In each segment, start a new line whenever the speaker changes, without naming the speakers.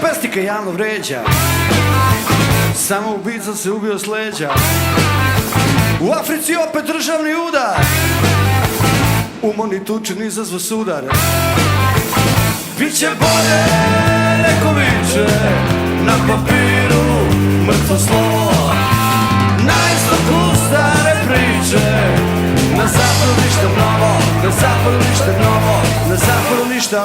pesnika javno vređa, samo ubica se ubio s leđa. U Africi opet državni udar, umorni tučin izazva sudar. Biće bolje, neko viče, na papiru mrtvo slovo, na istoku stare priče, na zapadu ništa novo, na zapadu ništa novo, na zapadu ništa.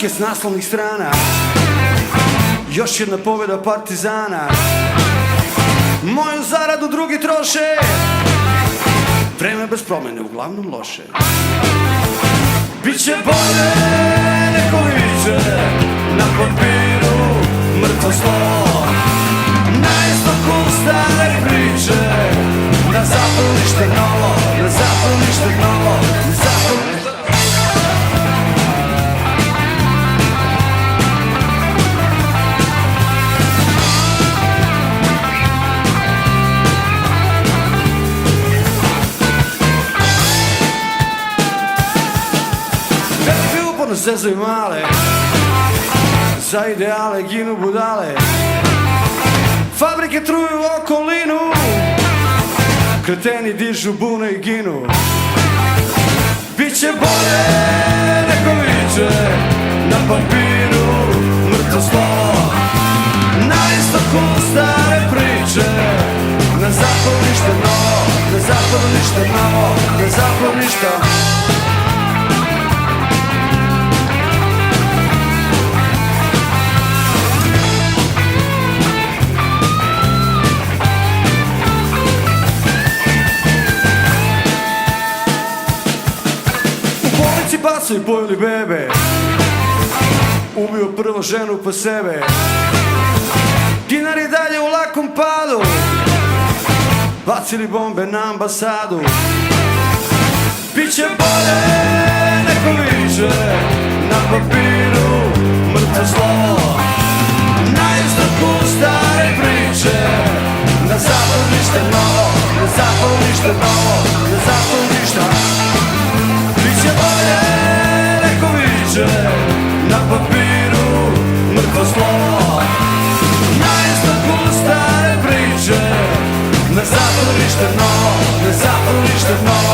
Lutke s naslovnih strana, još jedna pobjeda partizana. Moju zaradu drugi troše, vreme bez promene, uglavnom loše. Biće bolje, neko viče, na papiru mrtvo slovo, na istoku stare priče, na zapadu ništa novo, na zapadu ništa novo, na zapadu ništa novo. Zezaju male, za ideale ginu budale, fabrike truju okolinu, kreteni dižu bune i ginu. Biće bolje, neko viče, na papiru mrtvo slovo, na istoku stare priče, na zapadu ništa novo, na zapadu ništa novo, na zapadu ništa. Bacu i pojeli bebe, ubio prvo ženu pa sebe. Dinar je dalje u lakom padu, bacili bombe na ambasadu. Biće bolje, neko viče, na papiru mrtvo slovo, na istoku stare priče, na zapadu ništa novo, na zapadu ništa novo, na zapadu ništa. Biće bolje, neko viče, na papiru mrtvo slovo, na istoku stare priče, na zapadu ništa novo, na zapadu ništa novo.